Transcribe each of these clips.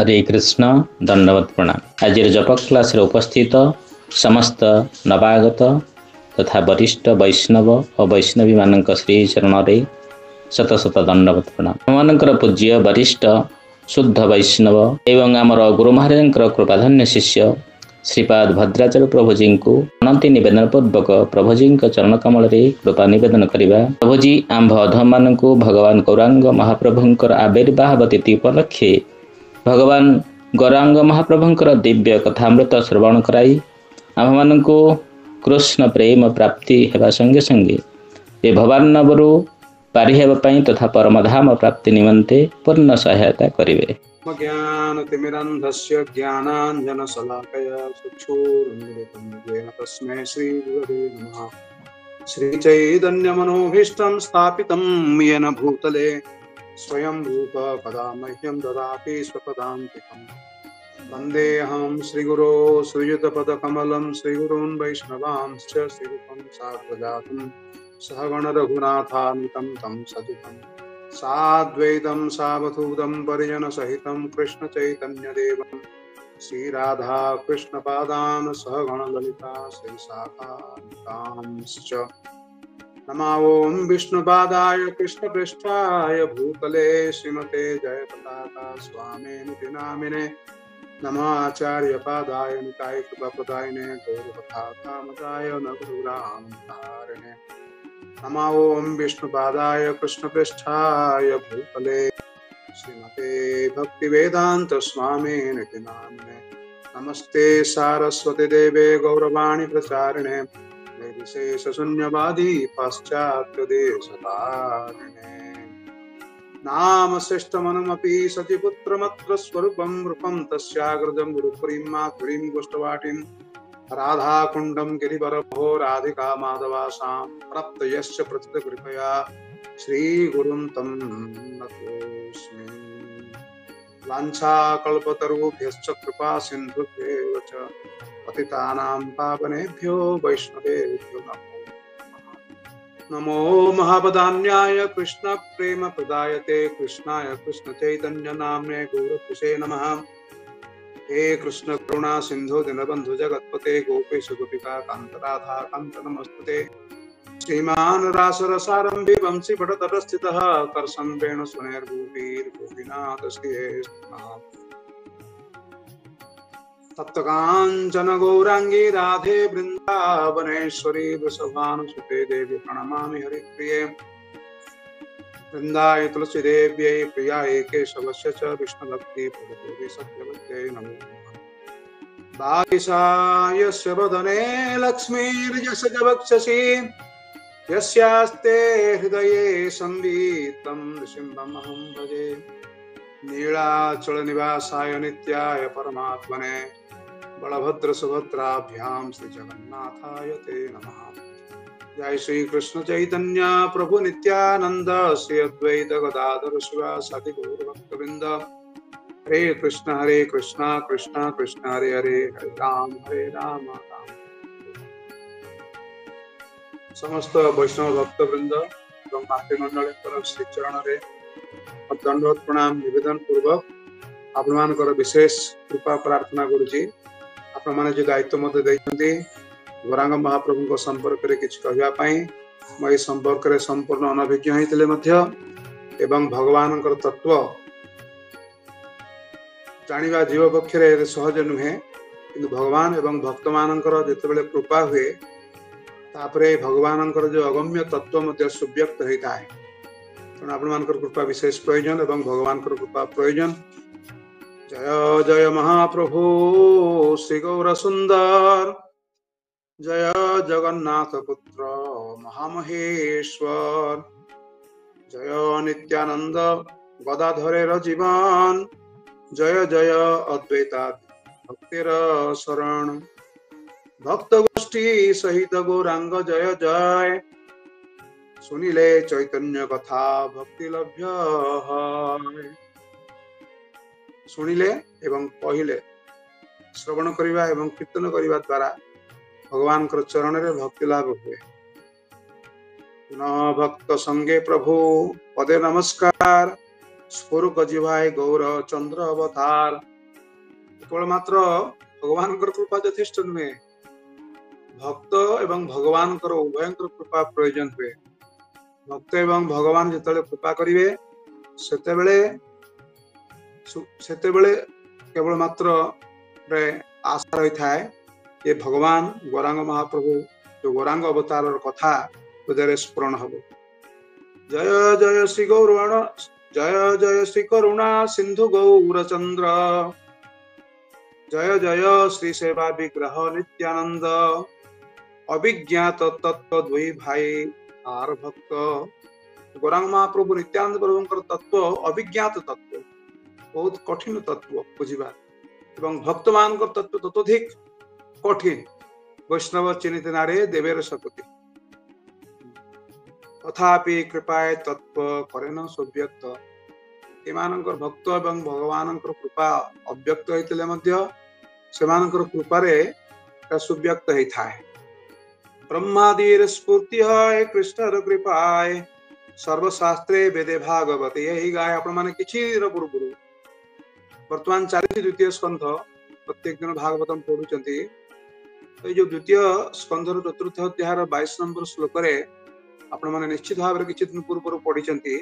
हरे कृष्ण दंडवत प्रणाम। आज जप क्लास उपस्थित समस्त नवागत तथा वरिष्ठ वैष्णव और वैष्णवी मानक श्री चरण रे शत शत दंडवत प्रणाम। मानकर पूज्य वरिष्ठ शुद्ध वैष्णव एवं आमर गुरु महाराज कृपाधन्य शिष्य श्रीपाद भद्राचार्य प्रभुजी को अनंति निवेदन पूर्वक प्रभुजी चरण कमल कृपा निवेदन करवा। प्रभुजी आंभ अधम मान भगवान गौरांग महाप्रभुंकर आविर्भाव तिथि उपलक्षे भगवान गौरांग महाप्रभुंकर दिव्य कथामृत श्रवण कराई आम मान कृष्ण प्रेम प्राप्ति हेबा संगे संगे ए भवान नवरु पारि हेबाई तथा परमधाम प्राप्ति निमंते पूर्ण सहायता करिवे। ज्ञानतिमिरन्धस्य ज्ञानाञ्जनशलाकया चक्षुरुन्मीलितं येन तस्मै श्रीगुरवे नमः। श्रीचैतन्यमनोभीष्टं स्थापितं येन भूतले स्वयं रूप कदा मह्यं ददाति स्वपदान्तिकम्। वन्देऽहं श्रीगुरो श्रीयुतपदकमलं श्रीगुरून् वैष्णवांश्च श्रीरूपं साग्रजातं सहगण रघुनाथान्वितं तं सजितं साद्वैतं सावधूतं परिजन सहितं कृष्ण चैतन्य देवं श्रीराधा कृष्ण पादान सहगण ललिता श्री शाखांश्च नमो ओं विष्णुपादाय कृष्ण पृष्ठाय भूतले श्रीमते जयपताका स्वामिनिति नामिने नमः आचार्य पादाय निताय कृपाप्रदायिने गौरकथामदाय नगुरामधारिणे नमो ओं विष्णुपादाय कृष्णपृष्ठाय भूतले श्रीमते भक्तिवेदांत स्वामिनिति नामिने नमस्ते सारस्वती देवे गौरवाणी प्रचारिणे निर्विशेष शून्यवादी पाश्चात्य देशतारिणे नाम श्रेष्ठमनमपि सतिपुत्रमत्र स्वरूपं रूपं तस्याग्रजं गुरुपुरीं माधुरीं गोष्ठवाटीं राधाकुण्डं गिरिवरभो राधिका माधवासां प्राप्तयश्च प्रथितकृपया श्रीगुरुं तं नतोऽस्मि। वाञ्छाकल्पतरुभ्यश्च कृपा सिन्धुभ्येव च पतितानां पावनेभ्यो वैष्णवेभ्यो नमो महापदान्याय कृष्ण प्रेम प्रदायते कृष्णाय कृष्ण चैतन्य नाम्ने गौरपुषे नमः। हे कृष्ण करुणा सिंधु दीनबंधु जगत्पते गोपेश गोपिका कांत राधा कांत नमस्ते श्रीमान रासरसारंभे वंशी भटतटस्थितः कर्षं वेणुस्वनैर्गोपीर् गोपीनाथ श्रीकृष्णः। तप्तकाञ्चन गौरांगी राधे वृंदावनेश्वरी वृषभानुसुते देवी प्रणमामि हरिप्रिये वृंदाय तुलसी देव्यै प्रियायै केशवस्य च विष्णुभक्ति प्रभुदेवी सत्यवत्यै नमो दायिशायस्य वदने लक्ष्मीर्यस्य वक्षसि यस्यास्ते हृदये संवितं नृसिंहमहं भजे नीलाचल निवासाय नित्याय परमात्मने बलभद्र सुभद्राभ्यां श्री जगन्नाथाय ते नमः। जय श्री कृष्ण चैतन्य प्रभु नित्यानंद श्री अद्वैत गदाधर शिवासादि गौर भक्तवृंद हरे कृष्ण कृष्ण कृष्ण हरे हरे हरे राम राम। समस्त वैष्णव भक्तवृंद एवं मातृमंडल श्री चरण रे दंडवत प्रणाम निवेदन पूर्वक आपनकर विशेष कृपा प्रार्थना करुछि। आपण माने जो दायित्व मते दैछन्ती गौरांग महाप्रभु को संपर्क रे किछ कहबा पई म ए संपर्क रे संपूर्ण अनभिज्ञ होइतिले मध्य एवं भगवानकर तत्व जानिबा जीव पक्ष रे सहज नुहे किंतु भगवान एवं भक्त मानकर जेतेबेले कृपा हुए तापरे भगवानकर जो अगम्य तत्व मते सुव्यक्त होता है आपण मानकर कृपा विशेष प्रयोजन एवं भगवानकर कृपा प्रयोजन। जय जय महाप्रभु श्री गौर सुंदर जय जगन्नाथ पुत्र महामहेश्वर जय नित्यानंद गदाधरेर जीवन जय जय अद्वैता भक्तिर शरण भक्त गोष्ठी सहित गौरांग जय जय सुनिले चैतन्य कथा भक्ति लभ्य सुनिले एवं कहिले श्रवण करिबा एवं कीर्तन करिबा द्वारा भगवान कर चरण रे भक्ति लाभ हुए। न भक्त संगे प्रभु पदे नमस्कार स्फुर जिभाय गौर चंद्र अवतार केवल मात्र भगवान कृपा यथेष्ट नुहे भक्त एवं भगवान उभय कृपा प्रयोजन हुए भक्त एवं भगवान जिते कृपा करेंगे सेतेबेले केवल मात्र आशा रही था ये भगवान गौरांग महाप्रभु जो गौरांग अवतार कथा हृदय स्मरण हम जय जय श्री गौरवाण जय जय श्री करुणा सिंधु गौरचंद्र जय जय श्री सेवा विग्रह नित्यानंद अभिज्ञात तत्व दुई भाई आर भक्त गौरांग महाप्रभु नित्यानंद प्रभु तत्व अभिज्ञात तत्व बहुत कठिन तत्व बुझा एवं भक्त मान तत्व ततोधिक कठिन वैष्णव चिन्हित नारे देवेर शपति तथापि कृपाए तत्व करेन सुव्यक्त एमानकर भक्त एवं भगवान कृपा अव्यक्त होइतिले मध्य सेमानकर कृपारे सुव्यक्त होता है ब्रह्मादीर स्फूर्ति है कृष्णर कृपाए सर्वशास्त्रे वेदे भागवते यही गाय आपण माने किछि पूर्व वर्तमान चली द्वितीय स्कंध प्रत्येक दिन भागवतम पढ़ुचंती तो ये जो द्वितीय स्कंधर चतुर्थ अध्याय 22 नंबर श्लोक रे आपण माने निश्चित भाव में किछि दिन पूर्व पढ़िचंती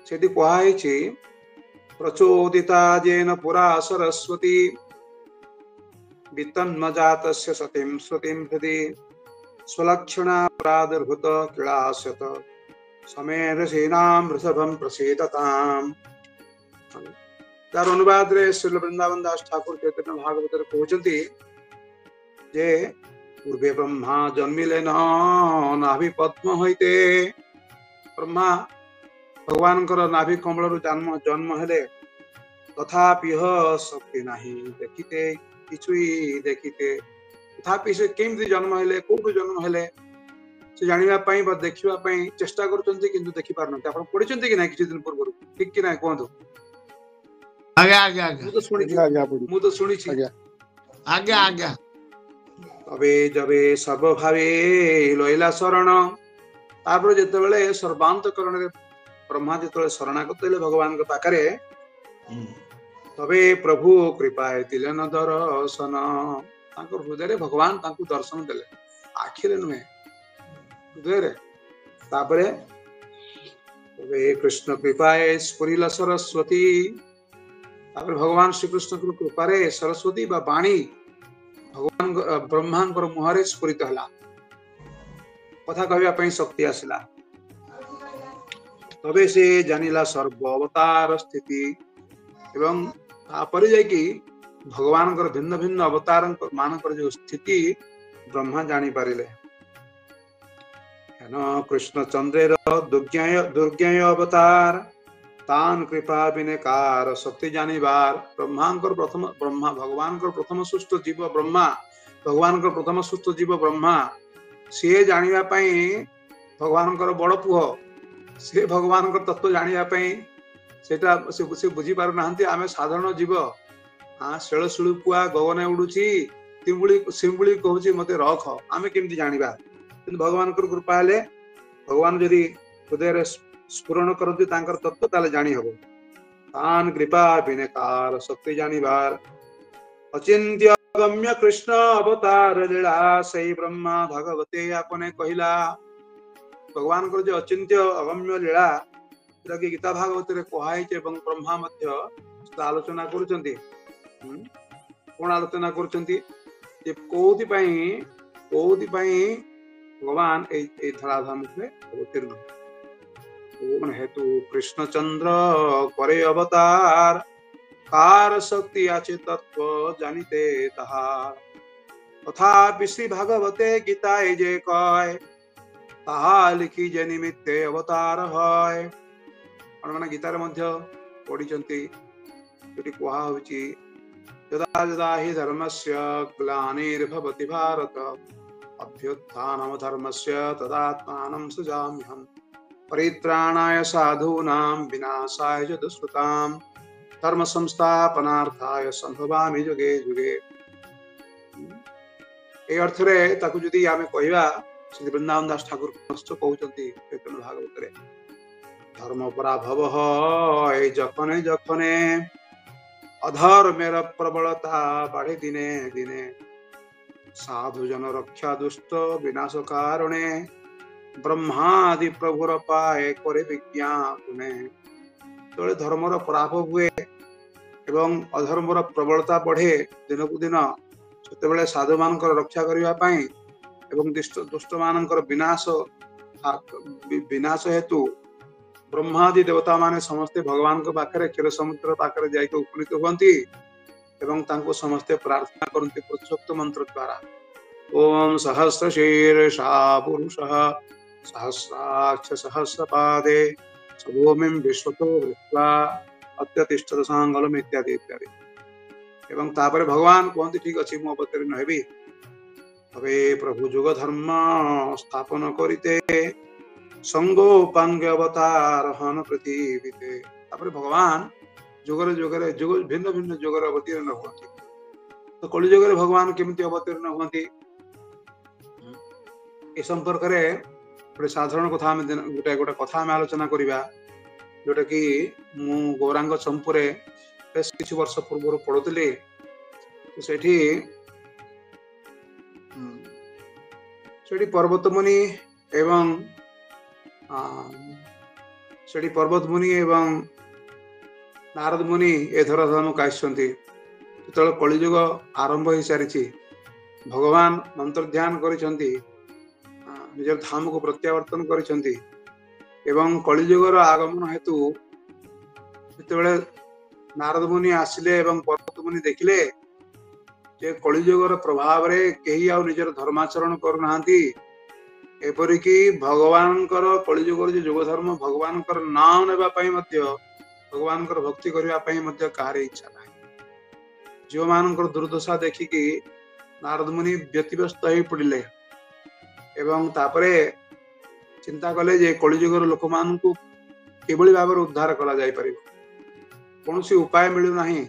सेठी कहाई छि प्रचोदिता जेन पुरा सरस्वती वितन्मजातस्य सतीं श्रुतिं हृदि स्वलक्षणा प्रादुर्भूत क्रीडास्यत समेर सेनां वृषभं प्रसीदताम् तार अनुवाद रे श्री वृंदावन दास ठाकुर चैतन्य भागवत रे कहउचंती जे पूर्वे ब्रह्मा जन्मिले नाभि पद्म होइते ब्रह्मा भगवान नाभि कमल जन्म जन्म हेले तथापि शक्ति नाही देखिते किछुई देखिते तथापि से केमती जन्म हेले कोठु जन्म हेले से जानिबा पई बा देखिबा पई चेष्टा करचंती किंतु देखि पारनते आपण पढिचंती कि नै किछि दिन पूर्व ठीक कि नै कोहंतु आगे आगे आगे मु तो सुनी आगे आगे तबे जबे सर्वभावे लैला शरण तापर जेतेबेले सर्वांतकरण रे ब्रह्मा जेतेबेले शरणागत हेले भगवान के पाखरे तबे प्रभु कृपा हेतिले न दर्शन तांको हृदय रे भगवान तांको दर्शन देले आखिरे नुहे हृदय रे तापरे तबे कृष्ण कृपाए स्फुरिला सरस्वती तापर भगवान श्री कृष्ण कृपा रे सरस्वती बा वाणी भगवान ब्रह्मांकर मुहरे स्फुरित हला कथा कहबा पई शक्ति आसिला तबे से जानिला सर्व अवतार स्थिति एवं तापर जाय कि भगवान भिन्न भिन्न अवतार मानकर जो स्थिति ब्रह्मा जानी पारिले कृष्ण चंद्रेर दुर्ज्ञेय अवतार तान कृपा विनेकार शक्ति जानिबार ब्रह्मांकर प्रथम ब्रह्मा भगवान प्रथम सृष्ट जीव ब्रह्मा भगवान प्रथम सृष्ट जीव ब्रह्मा सी जानिबा पई भगवान बड़ पुह से भगवान तत्व जानिबा पई सेटा से बुझी पार नाहंती आमे साधारण जीव हाँ शेल शिलुपुआ गगने उड़ुची सिंबुली कहूची मते रख आमे केमती जानिबा किंतु भगवान कृपा हेले भगवान जदि हृदय स्फुरण करती तांकर तत्व ताले जानी हबो तान कृपा विनेकार शक्ति जानिबार अचिंत्य गम्य कृष्ण अवतार लीला सही ब्रह्मा भगवते आपने कहिला भगवान को जो अचिंत्य अगम्य लीला कि गीता भागवत रे कहाई एवं ब्रह्मा मध्य आलोचना करुचंती कोन आलोचना करुचंती जे कोथि पई भगवान ए धराधाम में अवतीर्ण हेतु कृष्ण चंद्र करे अवतार कार शक्ति आचे तत्व जानिते तहार तथा श्री भागवते गीता जे कय ताहा लिखी जे निमित्ते अवतार है माने गीतार मध्य पढ़िचंती जेटी कहा होची यदा यदा हि धर्मस्य ग्लानिर्भवति भारत अभ्युत्थानम धर्मस्य तदात्मानं सृजाम्यहम् परित्राणाय साधूनां विनाशाय च दुष्कृतां धर्म संस्थापनार्थाय संभवामि जुगे जुगे ए अर्थ रे ताकु जदी आमे कहिबा श्री वृंदावन दास ठाकुर कष्ट कहउचंती चैतन्य भागवत रे धर्म पराभव है जखने जखने अधर्मेर प्रबलता बढ़े दिने दिने साधु जन रक्षा दुष्ट विनाश कारणे ब्रह्मादि प्रभुर पाए करे विज्ञापने तले धर्मर पराभ हुए एवं अधर्मर प्रबलता बढ़े दिन को दिन से साधु मान रक्षा करने एवं दुष्ट मान विनाश हेतु ब्रह्मादि देवता माने समस्ते भगवान को पाखरे क्षीर समुद्र पाखरे जाइके उपनीत हुअन्ति एवं तांको समस्ते प्रार्थना करन्ति पुरुषोक्त मंत्र द्वारा ओम सहस्र शीर्षा पुरुषः सहस्राक्ष सहस्रपादे सभूमिं विश्वतो वृत्वा अत्यतिष्ठत सांगलम इत्यादि इत्यादि एवं तापर भगवान कहते ठीक अच्छे मु अवतीर्ण हेबी तबे प्रभु जुग धर्म स्थापन करिते संगोपांग अवतार हन पृथ्वीते तापर भगवान जुगर जुगर जुग भिन्न भिन्न जुगर अवतीर्ण हुअन्ति तो कलि जुगर भगवान केमिति अवतीर्ण हुअन्ति ए संपर्क रे गोटे साधारण कथा गोटे गोटे कथा आम आलोचना करिबा जोटा कि मु गौरांग चंपुरे बेस किछि वर्ष पूर्व पढ़ुଥିଲି तो सेठी पर्वत मुनि एवं सेठी पर्वत मुनि एवं नारद मुनि ए धर धाम आइसंती तो कलिजुग आरंभ हो सारी भगवान मंत्र ध्यान करिसंती निजर धाम को प्रत्यावर्तन करिसंती एवं कलिजुगर आगमन हेतु जितेबाला नारद मुनि आसिले एवं पर्वत मुनि देखिले जे कलिजुगर प्रभाव रे केही आ निजर धर्माचरण करनाहांती एपरिकी भगवान कलिजुगर जो युग धर्म भगवान नाम नेबा पई मध्य भगवान भक्ति करबा पई मध्य कार इच्छा ना जीव मान दुर्दशा देखिकी नारद मुनि व्यतिव्यस्त हो पड़िले एवं तापरे चिंता कले जे कलिजुगर लोक मान को किभली भाव उद्धार करा जाय परिबो कौन सी उपाय मिलू नाही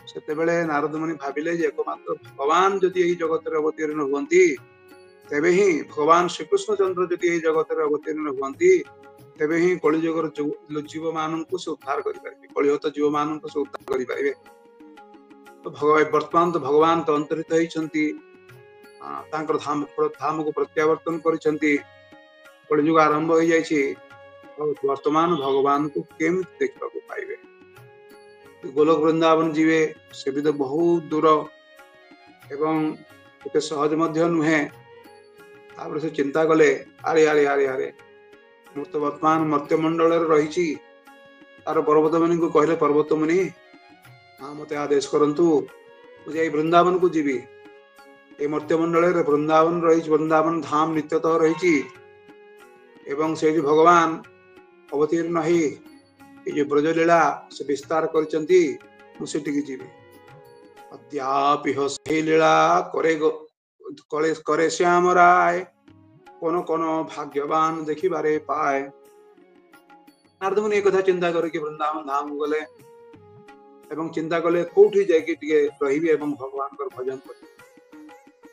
सेतेबेले नारद मुनि भाबिले जे एकमात्र भगवान जदि एही जगत रे अवतीर्ण हुअन्ति तेबे ही भगवान श्री कृष्ण चंद्र जदि एही जगत रे अवतीर्ण हुअन्ति तेबे ही कलिजुगर जीव मान को से उद्धार करि परिबे कलिहत जीव मान को से उद्धार करि परिबे तो वर्तमान तो भगवान तो अंतरित होइछन्ति तांकर धाम को प्रत्यावर्तन करिछन्ति कलिजुग आरंभ हो जाइछि वर्तमान भगवान को केमिति देखबा को पाइबे गोलोक वृंदावन जीवे से भी तो बहुत दूर एवं एते सहज मध्य नुहे तापर से चिंता कले आरे आरे आरे आरे मु तो वर्तमान मर्त्य मंडल रही तार पर्वत मुनि को कहले पर्वत मुनि हाँ मते आदेश करंतु मुझे वृंदावन को जीवी ए मर्त्य मंडल वृंदावन रही वृंदावन धाम नित्यतः रही एवं से भगवान अवतीर्ण ही ये ब्रजलीला से विस्तार करचंती मुसेटिकी जीवी अद्यापि हसे लीला करे श्याम राय कोन कोन भाग्यवान देखि बारे पाए नारद मुनि एक कथा चिंता करके वृंदावन धाम गले एवं चिंता कले कोठी जाके टिके रहिबे एवं भगवान कर भजन कर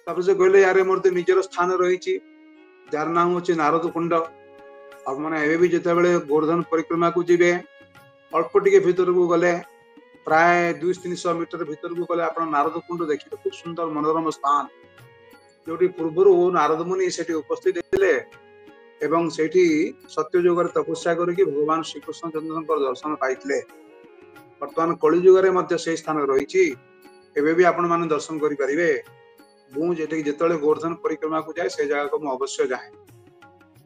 तब से कहले यारे मोर तो निजर स्थान रही जार नाम होचे नारद कुंड अब माने एबे भी जते बेले गोवर्धन परिक्रमा को जीवे अल्प टिके भीतर को गले प्राय 200-300 मीटर भीतर को गले आपण नारद कुंड देखिले खूब सुंदर मनोरम स्थान जोटी पूर्व नारद मुनि सेठी उपस्थित हेले एवं सेठी सत्य युगर तपस्या करके भगवान श्री कृष्ण चंद्र दर्शन पाइथिले वर्तमान कलिजुगर मध्य से स्थान रही एबे भी आपण माने दर्शन करि परिबे मु जेटे जेतले गोवर्धन परिक्रमा को जाए से जगह को मु अवश्य जाए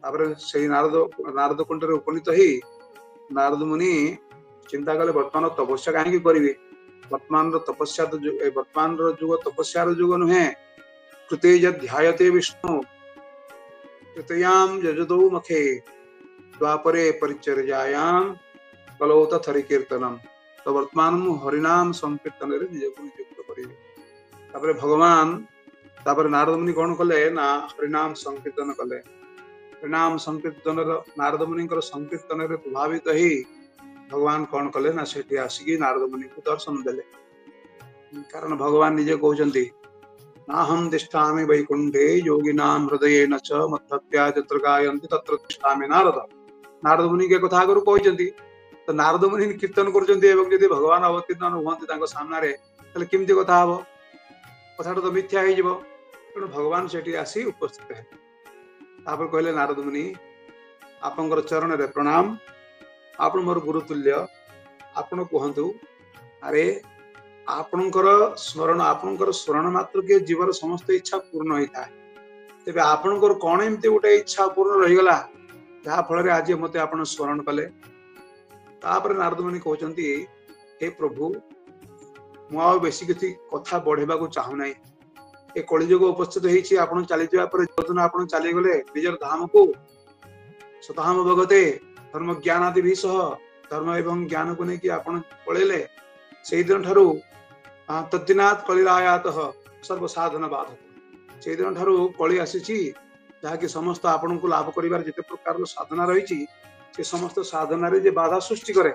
तापर से नारद कुंड रे उपनीत ही नारद मुनि चिंता कले वर्तमान तपस्या कहीं करी वर्तमान तपस्या तो वर्तमान जुग तपस्यार जुग नुहे कृते ध्यायते विष्णु कृतयाम जजदो मखे द्वापरे परिचर्यायाम कलो तथरि कीर्तनम तो वर्तमान हरिनाम संकीर्तन रे निजको नियुक्त करिवे तापर भगवान तापर नारद मुनि कौन कले ना हरिनाम संकीर्तन कले हरिनाम संकीर्तन नारद मुनि संकीर्तन रे प्रभावित ही भगवान कौन कले ना सेठी आसिकी नारद मुनि को दर्शन देले कारण भगवान निजे कहउचंती नाहं तिष्ठामि वैकुंठे योगिनां हृदयेन च मद्भक्त्या तत्र गायन्ति तत्र तिष्ठामि नारद नारद मुनि के कथा करू कहउचंती तो नारद मुनि कीर्तन करछन्ती एवं यदि भगवान अवतीर्ण हुअन्ति तांको सामनारे ताले केमती कथा हबो कथाटा तो मिथ्या हो जिवो तेणु भगवान सेठी आसी उपस्थित है तापर कहले नारद मुनि आपनकर चरण रे प्रणाम आपण मोर गुरुतुल्य आपण कहंतु अरे आपनकर स्मरण मात्र के जीवर समस्त इच्छा पूर्ण होता है तेबे आपनकर कोन एमती गोटे इच्छा पूर्ण रही गला जहा फल रे आज मते आपण स्मरण कले तापर नारद मुनि कहउचंती हे प्रभु मु आ बेसी किछि कथा बढ़ेबा को चाहू नै ए कलिजुग उपस्थित होईछि आपण चली जवा पर जोदन आपण चली गले निजर धाम को स्वतःम भगते धर्म ज्ञान आदि भी सह धर्म एवं ज्ञान को नेकी आपण पळेले सेहि दिन ठारू तद्दिनाथ कलिरायात सर्व साधन बाधक सेहि दिन ठारू कली आसीछि जहाँकि समस्त आपण को लाभ करिवार जिते प्रकार साधना रही से समस्त साधना रे जे बाधा सृष्टि करे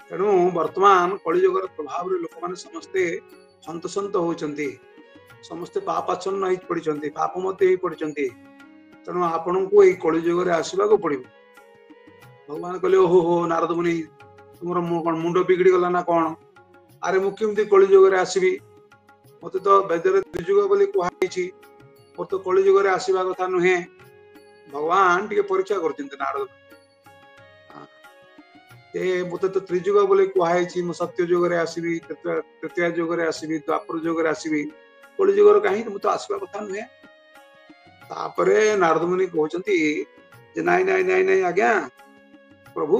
तेणु वर्तमान कलिजुगर प्रभाव रे लोक माने समस्ते हंतसंत होचंती समस्ते पापाच्छन्न होई पड़िचंती पापमते होई पड़िचंती तेणु आपण को एई कलिजुगर आसीबा को पड़िबो भगवान कहले ओहो हो नारद मुनि तुमर मुंड बिगड़ी गला ना कौन अरे मु केमती कलिजुगर आसीबी मते तो वेदरे त्रिजुग बोली कुहाइछि मोर तो कलिजुग रे आसीबा कथा नुहे भगवान टिके परीक्षा करचिंते नारद ए मते तो त्रिजुग बोली कुहाइछि मु सत्य जुग रे आसीबी तृतीय जुग रे आसीबी द्वापर जुग रे आसीबी कलिजुग रे काहे मु तो आसीबा कथा नुहे तापरे नारद मुनि कहउचंती जे नाइ नाइ नाइ नाइ आज्ञा प्रभु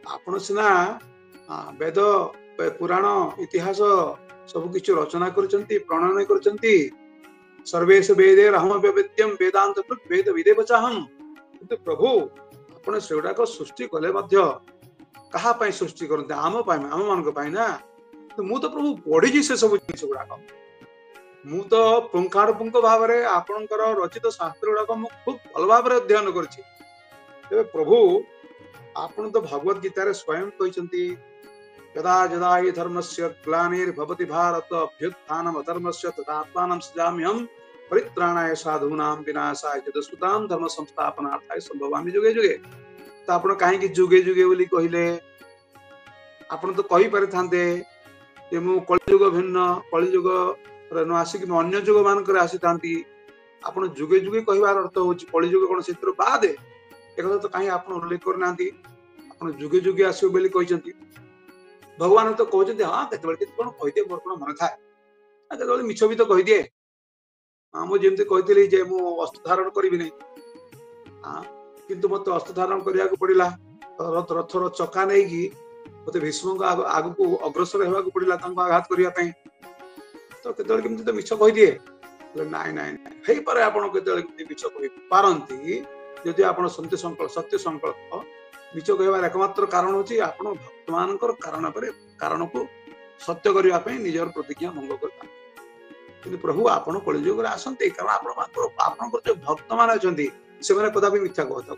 आपण सिना वेद पुराण इतिहास सब किछु रचना करचंती प्रणयन करचंती सर्वेश वेदे रहम व्यवेद्यम वेदांत वेद विदे बचाहम किंतु प्रभु आपण सेउडा को सृष्टि कले मध्य कहा पई सृष्टि करते आम पई आम मान को पई ना तो मु तो प्रभु पढी जी से सब जिनिस गुडा को मु तो पुंखानुपुंख भाव रे आपनकर रचित शास्त्र गुडा को मु खूब भल भाव रे अध्ययन करछि तबे प्रभु आपण तो भगवत गीता रे स्वयं कहिसंती यदा यदा हि धर्मस्य ग्लानिर्भवति भारत अभ्युत्थानम् अधर्मस्य तदात्मानं सृजाम्यहम् परित्राणाय साधूनां विनाशाय च दुष्कृतां धर्म संस्थापनार्थाय संभवामि जुगे जुगे तो आपण काहे कि जुगे जुगे बोली कहिले आपण तो कहि पारे थांते जे मु कलियुग भिन्न कलियुग रे न आसी कि अन्य जुग मान करे आसी थांती आपण जुगे जुगे कहिवार अर्थ होछि कलियुग कोन क्षेत्र बाद एकदा तो काहे आपण उल्लेख करनांती आपण जुगे जुगे आसीबो बोली कहिसंती भगवान तो कहते हाँ केतबेले कोन कहिदे मोर कोन मन थाए केतबेले मिछ भी तो कहि दिए हां मु जेमते कहितली जे मु वस्त्र धारण करिबि नै हां किंतु मते वस्त्र धारण करिया को पड़िला रथर चका नै कि मते भीष्म को आगु को अग्रसर हेबा को पड़िला तांको आघात करिया पई तो केतबेले केमते तो मिछ कहि दिए नाइ नाइ नाइ हेई पारे आपण केतबेले केमते मिछ कहि पारंती यदि आपण सत्य संकल्प मिछ कहवार एकमात्र कारण होची आपण भक्तमानकर कारण को सत्य करिया पई निजर प्रतिज्ञा भंग करता किंतु प्रभु आपण कलिजुग रे आसंते कारण आपणकर जो भक्त मान अछंती से माने कदापि मिथ्या कहत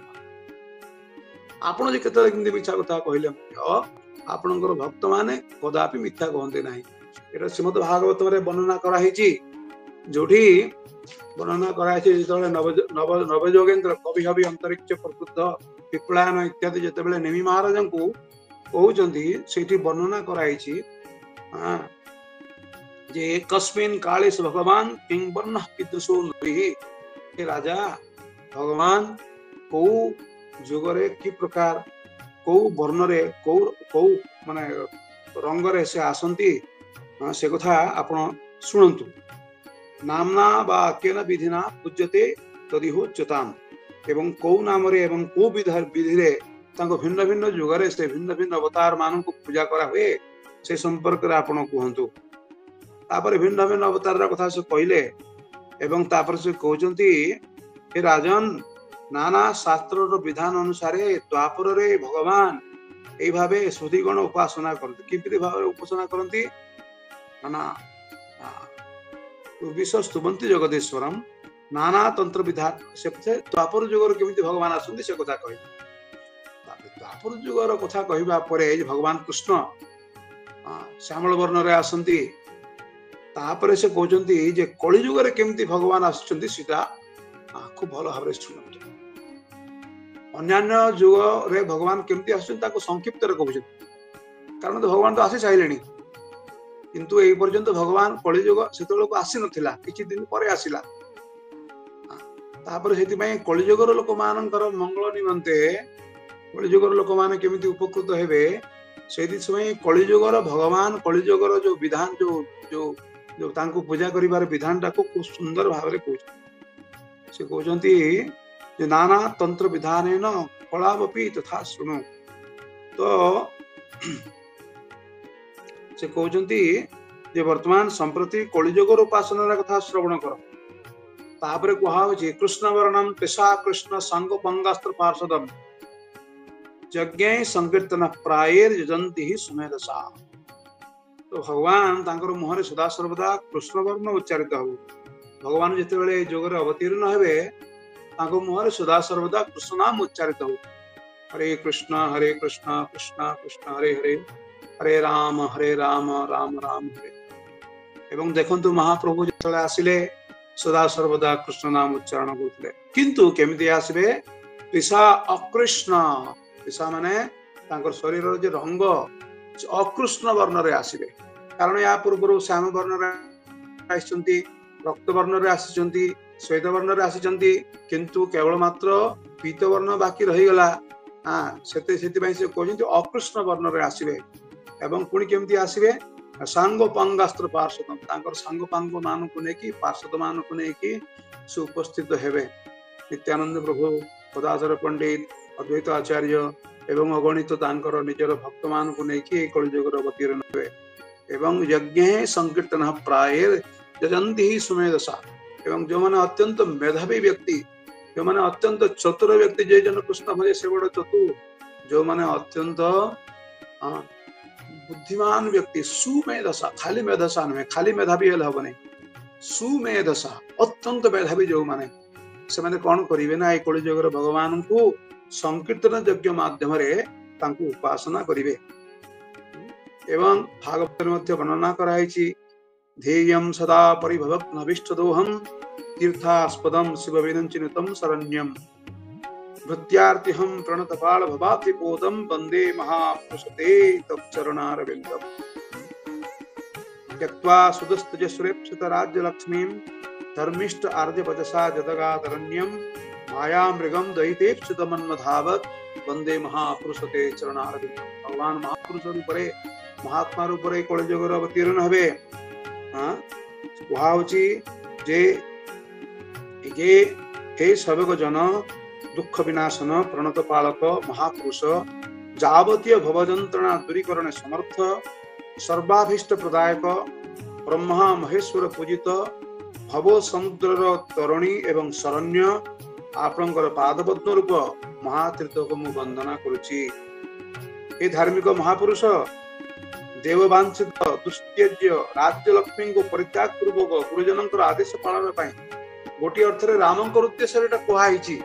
आपण जे केतले किंतु मिथ्या कथा कहिले आपणकर भक्त माने कदापि मिथ्या कहंते नाही एटा श्रीमद् भागवत रे वर्णना करा हिची जोठी वर्णना करा हिची जेतले नव जोगेंद्र कवि हवि अंतरिक्ष प्रकृत विप्लायन इत्यादि जेतेबेले नेमि महाराज को कहउचंती सेठी वर्णना कराइछि जे कस्मिन काले भगवान किंवर्ण कीदृशो नरिः हे राजा भगवान को जुगरे की प्रकार को वर्ण रे को माने रंग रे से आसंती से कथा आपण सुनंतु नामना बा केन विधिना पूज्यते तदिहो चताम एवं को नाम रे एवं को विधि रे तांको भिन्न भिन्न जुगरे से भिन्न भिन्न अवतार मान को पूजा करा हुए से संपर्क रे आपण कहंतु तापर भिन्न भिन्न अवतार रा कथा से कहले एवं तापर से कहउचंती हे राजन नाना शास्त्र रो विधान अनुसार द्वापर रे भगवान एई भाबे सुधिगण उपासना करते किंतु भाबे उपासना करंती नाना विश्व स्तुवंती जगदीश्वरम नाना तंत्र विधान से द्वापर जुगर केमिति भगवान आसंती से कथा कहले द्वापर जुगर कथा कहबा परे भगवान कृष्ण श्यामल वर्ण रे आसंती तापरे से कहउचंती जे कलि जुगर केमिति भगवान आसुचंती सीता खूब भलो भाबरे सुनंतु अन्यान्य युग रे भगवान केमती आसुछन ताको संक्षिप्त रे कहउछन कारण तो भगवान तो आसी चाहलेनी किंतु एई पर्यंत भगवान कलि युग सेतलो को आसी नथिला किछि दिन परे आसिला तापर हेति पई कलि युगर लोक मानकर मंगल निमंते कलि युगर लोक माने केमिति उपकृत हेबे सेति समय कलि युगर भगवान कलि युगर जो विधान जो जो जो तांको पूजा करिवार विधान टाको खूब सुंदर भाबरे कहउछ से कहउचंती जे नाना तंत्र विधानेन कलावपि तथा शुणु तो से कहउचंती जे वर्तमान संप्रति कलियुगर उपासनार कथा श्रवण कर तापरे कहा होछि कृष्ण वर्णम पेशा कृष्ण संग पंगास्त्र पार्षदम यज्ञ संकीर्तन प्रायेर यजंती ही सुमेधसा तो भगवान तांकर मुहरे सदा सर्वदा कृष्ण वर्ण उच्चारित हो भगवान जेते बेले जोगरे अवतीर्ण हेबे तांको मुहरे सदा सर्वदा कृष्ण नाम उच्चारित हो हरे कृष्ण कृष्ण कृष्ण हरे हरे हरे राम राम राम हरे एवं देखंतु महाप्रभु जेतले आसिले सदा सर्वदा कृष्ण नाम उच्चारण करथिले किंतु केमिति आसीबे पिसा अकृष्ण पिसा माने तांकर शरीर जे रंग अकृष्ण वर्ण रे आसीबे कारण या पूर्व श्याम वर्ण रे आइसंती रक्त वर्ण रे आसीचंती श्वेत वर्ण रे आसीचंती किंतु केवल मात्र पीत वर्ण बाकी रही गला हां सेति पई से कहजंती अकृष्ण वर्ण रे आसीबे एवं पुणी केमती आसीबे सांग पंगास्त्र पार्षद तांकर सांग पांग मान को नेकी पार्षद मान को नेकी से उपस्थित हेबे नित्यानंद प्रभु पदाचार्य पंडित अद्वैत आचार्य एवं अगणित तांकर निजर भक्त मान को नेकी कलियुगर अवतीर्ण हेबे एवं यज्ञ संकीर्तन प्रायेर यजंती ही सुमेधसा एवं जो माने अत्यंत मेधावी व्यक्ति जो माने अत्यंत चतुर व्यक्ति जे जन कृष्ण भजे से बड़ चतुर जो माने अत्यंत बुद्धिमान व्यक्ति सुमेधसा खाली मेधसा नुहे खाली मेधावी हेल हबने सुमेधसा अत्यंत मेधावी जो माने से माने कोन करिवे ना ए कलियुगर भगवान को संकीर्तन यज्ञ माध्यम रे तांको उपासना करिवे एवं भागवत मध्ये वर्णना कराइछि ध्येयं सदा परिभवग्नविष्टदोहं तीर्थास्पदं शिवविदंचिनुतं शरण्यं भृत्यार्तिहं प्रणतपाल भवाब्धिपोतं वन्दे महापुरुषते तच्चरणारविन्दम् त्यक्त्वा सुदस्तजस्रेप्सित राज्यलक्ष्मीं धर्मिष्ठ आर्यवचसा जदगादरण्यं मायामृगं दयितेप्सितमन्मधावत् वन्दे महापुरुषते चरणारविन्दम् भगवान महापुरुष रूपरे महात्मा रूपरे कलियुगर अवतीर्ण हेबे हां कहा होछि जे हे सेवक जन दुख विनाशन प्रणत पालक महापुरुष जावतीय भवजंत्रणा दूरीकरण समर्थ सर्वाभीष्ट प्रदायक ब्रह्मा महेश्वर पूजित भव समुद्रर तरुणी एवं शरण्य आपणकर पादपद्म रूप महातीर्थ को मु वंदना करुछि ए धार्मिक महापुरुष देववांछित दुष्त्यज्य राज्य लक्ष्मी को परित्याग पूर्वक गुरुजनकर आदेश पालन पाई गोटी अर्थ रे रामंकर उद्देश्य एटा कोहा हिची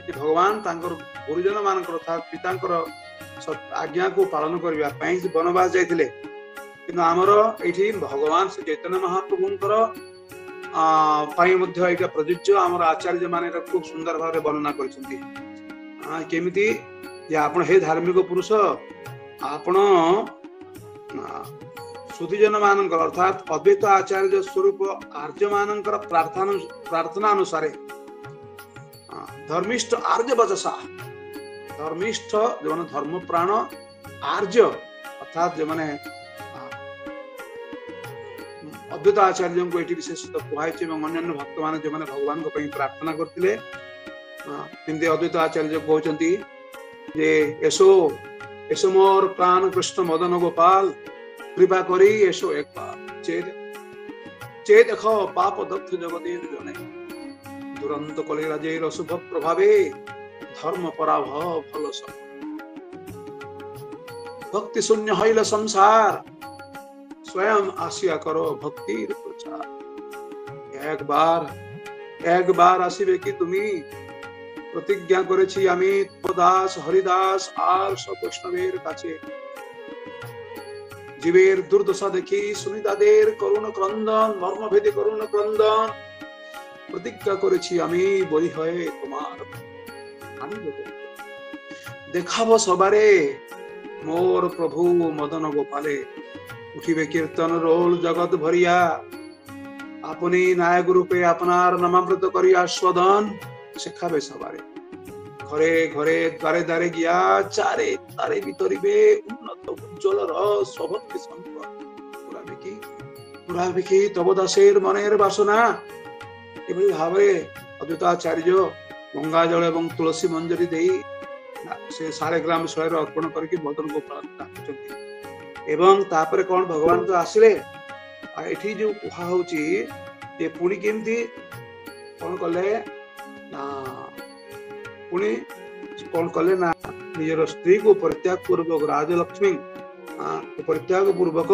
भगवान तांकर गुरुजन मानकर अर्थात पितांकर आज्ञा को पालन करबा पई से वनवास जायतिले किंतु हमर एठी भगवान श्री चैतन्य महाप्रभुंकर पई मध्ये एटा प्रयोज्य हमर आचार्य माने खूब सुंदर भाव वर्णना करछंती केमिति जे आपण हे धार्मिक पुरुष आपण सुधीजन मानकर अर्थात अद्वैत आचार्य स्वरूप आर्य मानकर प्रार्थना अनुसार धर्मिष्ठ आर्य वचसा धर्मिष्ठ जो माने धर्म प्राण आर्य अर्थात जो माने अद्वैत आचार्य को एटी विशेषतः कुहाइछ एवं अन्य भक्त माने जो माने भगवान को पई प्रार्थना करथिले हिंदी अद्वैत आचार्य कहउचंती जे एसो मोर प्राण कृष्ण मदन गोपाल कृपा करी एसो एक बार चे देखो पाप दत्त जगते जने दुरंत कलिराजेर अशुभ प्रभावे धर्म पराभव फल सब भक्ति शून्य हईल संसार स्वयं आशिया करो भक्ति प्रचार एक बार आसिबे कि तुमी प्रतिज्ञा करेछि आमी दास हरिदास आर सब वैष्णवेर काछे जीवेर दुर्दशा देखी सुनितादेर करुण क्रंदन मर्मभेदी करुण क्रंदन प्रतिज्ञा करेछि आमी बलि हये তোমার देखाब सबारे मोर प्रभु मदन गोपाले उठिबे कीर्तन रोल जगत भरिया अपनी नायक रूपे अपनार नामामृत करिया स्वदन शिखाबे सबारे घरे घरे द्वारे द्वारे गिया चारे तारे भितरिबे उन्नत उज्ज्वल स्वभक्ति संपद पुरा बिकी तब दासेर मनेर बासना एभली भावे अद्वैताचार्य गंगा जल एवं तुलसी मंजरी दे से 1.5 ग्राम शहर अर्पण करके मदन गोपाल डाकुचंती एवं तापर कौन भगवान तो आसिले एठी जो कुहा होची जे पुणी केमती कौन कले ना पुणी कौन कले ना निजर स्त्री को परित्याग पूर्वक राजलक्ष्मी परित्याग पूर्वक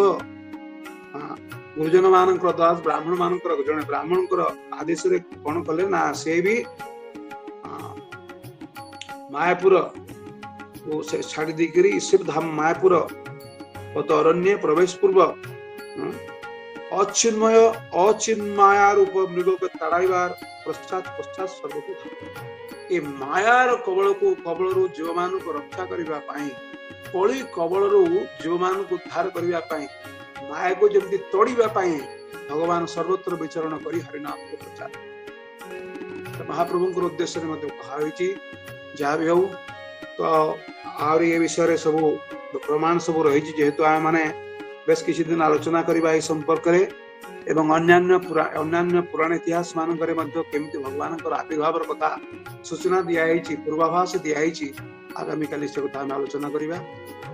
गुरुजन मानकर दास ब्राह्मण मानकर जने ब्राह्मणकर आदेश रे कौन कले ना से भी मायापुर वो से छाड़ी देकरी शिव धाम मायापुर तो अरण्य प्रवेश पूर्व अचिन्मय अचिन्माया रूप मृग को तड़ाइबार पश्चात पश्चात सर्वको ए मायार कबल जीव मान को रक्षा करबा पाई कली कबल जीव मान को उद्धार करबा पाई माया को जल्दी तोड़िबा पाई भगवान सर्वत्र विचरण करी हरिनाम को प्रचार महाप्रभु उद्देश्य कहा जहाँ भी हो तो आउरी ये विषय सब प्रमाण सब रही जेहेतु आम मैंने बेस किसी दिन आलोचना करबा ए संपर्क रे एवं अन्यान्य पुराण इतिहास मानक केमती भगवान आविर्भाव कथा सूचना दिखाई पूर्वाभास दिखाई आगामी काली से कथा आलोचना करबा।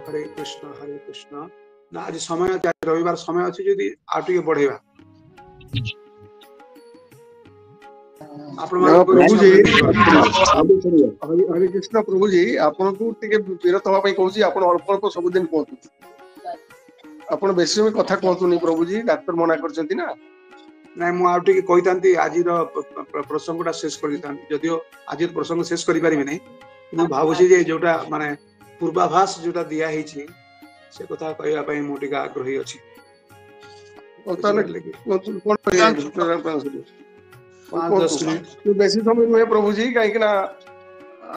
हरे कृष्ण ना आज समय रविवार समय अच्छे जदि आटे बढ़ेगा प्रभु जी हरे कृष्ण प्रभु जी आपन को टिके विरत हवा पई कहूची आपन अल्प अल्प सब दिन कहतु आपन बेसी में कथा कहतु नहीं प्रभु जी डॉक्टर मना करचंती ना नहीं मु आउ टिके कहितांती आजिर प्रसंगटा शेष कर दितांती जदियो आजिर प्रसंग शेष करि परिबे नै मु भाबुची जे जोटा माने पूर्वाभास जोटा दिया हिची से कथा कहया पई मु टिका आग्रही अछि बेसी समय नुहे प्रभु जी कहीं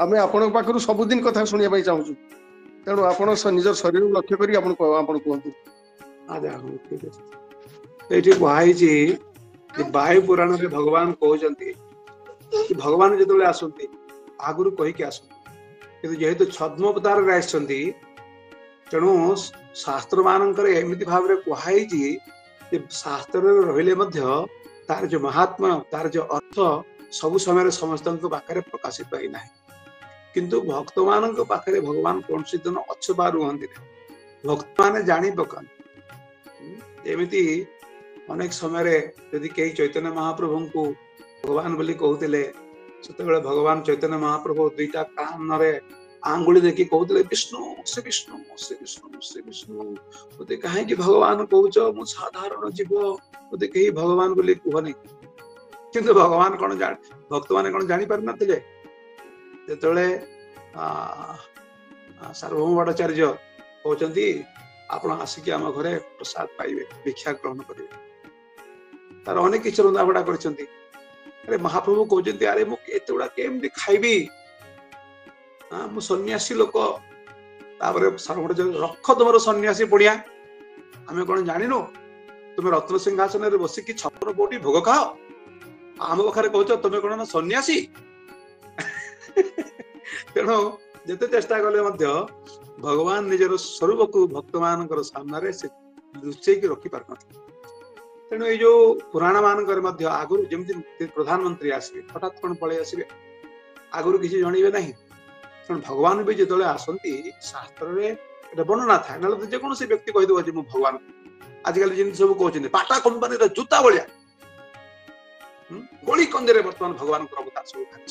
आम आपण पाखु सबुदिन कथा शुणा चाहूँ तेणु आप निज शरीर लक्ष्य कर कहतु ये कहुई वायु पुराण में भगवान कहते भगवान जो आसती आगुरी कहीकि आसती जेहेतु छद्मवतार आसती तेणु शास्त्र मानकर एमती भाव में कहुई शास्त्र रहिले तार जो महात्मा तार जो अर्थ सब समय समस्त पाखे प्रकाशित होना किंतु भक्त मान पाखे भगवान कौन सी दिन अछुपा रुहति भक्त मान जानी पकाती एमती अनेक समय यदि कई चैतन्य महाप्रभु को भगवान बोली कहते से भगवान चैतन्य महाप्रभु दुईटा कान रे आंगुली देखी कहते विष्णु से विष्णु से विष्णु से विष्णु मत कहीं भगवान कौच मु साधारण जीव मत कहीं भगवान बोली कहनी किंतु भगवान कौन जान भक्त मैंने कौन जानी पार नथिले जेतले सार्वभौम भट्टाचार्य कहते आपण आसिक आम घरे प्रसाद पाइबे भिक्षा ग्रहण करेंगे तार अनेक किसी रंधाबढ़ा कर महाप्रभु कहते अरे मुझे गुड़ा केमती खाइबी मु सन्यासी लोक रख तुम सन्यासी पड़िया आम कौन जानिनु तुम रत्न सिंहासन बसिकी 56 कोटी भोग खाओ आम पाखे कह तुम कौन सन्यासी तेणु जिते चेष्टा कले भगवान निजर स्वरूप को भक्त मान सामने से लुचेक रखी पार न तेणु ये जो पुराण मानक आगुरी जमी प्रधानमंत्री आसवे हठात कौन पलि आसवे आगुरी किसी जनइबे ना तेणु भगवान भी जो आसती शास्त्र वर्णना था ना जेको व्यक्ति कहीदेव मु भगवान आजिकल जिन सब कहते बाटा कंपानी जूता भाया गोली कंदे बर्तमान भगवान अवतार सब खाई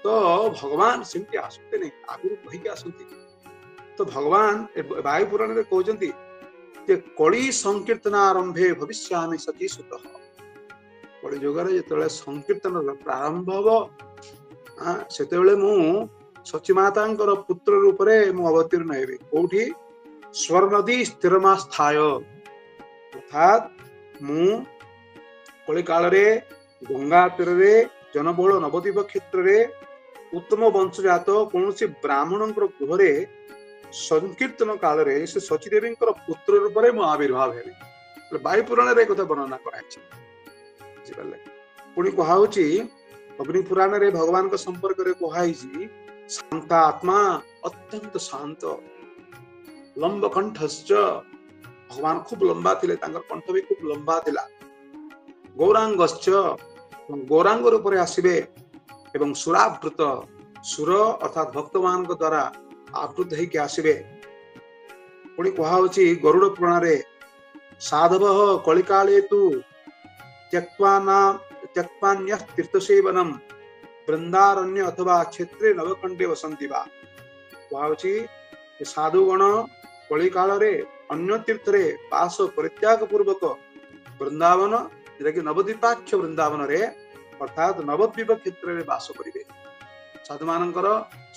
तो भगवान सेमती आसते नहीं आगुरी कहीकि आसती तो भगवान वायु पुराण में कहते कली संकीर्तन आरंभे भविष्यामि सती सुत कली जुगर जो संकीर्तन प्रारंभ हम से मु सचीमाता पुत्र रूप में मु अवतीर्ण हेबी कौटी स्वर नदी स्थिरमा स्थाय अर्थात मु कली काल रे गंगा तीर रे जनबहुल नवद्वीप क्षेत्र रे उत्तम वंशजात कौन ब्राह्मण गृह संकीर्तन काल रे से शचीदेवी पुत्र रूप में आविर्भाव है वायु पुराण रे कथा वर्णना कराई पुणी कहुची अग्नि पुराण रे भगवान का संपर्क रे कहुई शांत आत्मा अत्यंत शांत लंब कंठश्च भगवान खूब लंबा थिले कंठ भी खूब लंबा थिला गौरांगश्च गौरांग रूप में आसबे एवं सुरावृत सुर अर्थात भक्त मान द्वारा आवृत होकर आसबे पुणी कहुची गरुड़ पुराण रे साधव कलिकाले तु त्यक्त्वान्यः तीर्थसेवनम वृंदारण्य अथवा क्षेत्रे नवकंठे वसंती बा कहुची साधुगण कलिकाल रे अन्य तीर्थ रे पास परित्याग पूर्वक वृंदावन जेटा कि नवद्वीपाख्य वृंदावन रे अर्थात नवद्वीप क्षेत्र रे वास करिवे साधु मानकर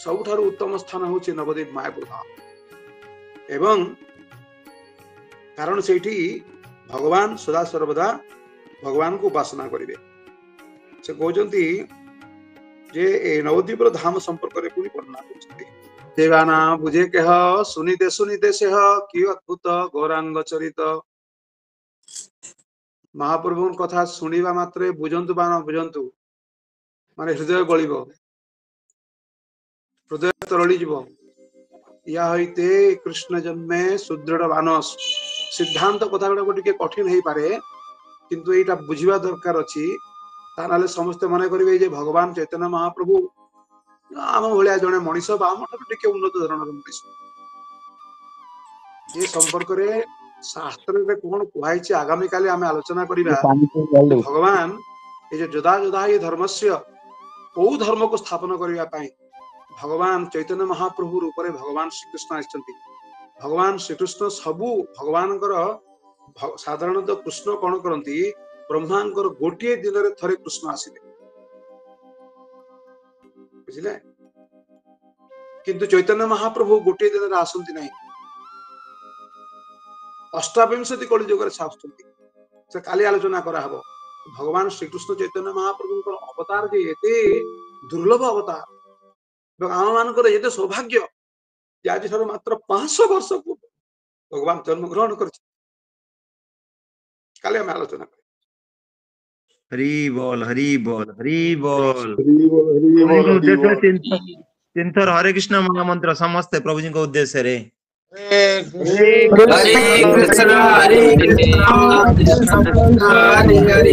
सबुठारु उत्तम स्थान होछि नवद्वीप मायापुर धाम एवं कारण सेठी भगवान सदा सर्वदा भगवान को उपासना करिवे से कहउचंती जे ए नवद्वीप धाम संपर्क रे पुनी वर्णना करछथि देवाना बुझे कह सुनिते से कि अद्भुत गौरांग चरित महाप्रभु कथा शुणा मात्रे बुझंतु बा न बुझंतु माने हृदय गलिब हृदय तरली जीव या हईते कृष्ण जन्मे सुदृढ़ मानस सिद्धांत कथा गुड़ा टिके कठिन हो पारे किंतु एटा बुझिबा दरकार अछि तानाले समस्त माने करिवे जे भगवान चैतन्य महाप्रभु आम भलिया जने मनीष बा आम टिके उन्नत धरणर मनीष ये संपर्क रे शास्त्र रे कोन कुहाई छै आगामी काले आमे आलोचना करिबा भगवान ए जे जोदा जोदा ये धर्मस्य को धर्म को स्थापन करिया पई भगवान चैतन्य महाप्रभु रूप रे भगवान श्री कृष्ण आछंती भगवान श्री कृष्ण सबु भगवानकर साधारणतः कृष्ण कोन करंती ब्रह्मांकर गोटिए दिन रे थरे कृष्ण आसिले बुझिले किंतु चैतन्य महाप्रभु गोटिए दिन रे आसंती नहीं अष्टाविंशति कली जुग से काली आलोचना करा हबो भगवान श्री कृष्ण चैतन्य महाप्रभु अवतार जे एते दुर्लभ अवतार आम मानकर एते सौभाग्य जे आज ठार मात्र 500 वर्ष पूर्व भगवान जन्म ग्रहण कर काली आम आलोचना कर हरि बोल हरि बोल हरि बोल तीन थर हरे कृष्ण महामंत्र समस्त प्रभु जी को उद्देश्य रे हरे कृष्ण हरे कृष्ण हरे हरे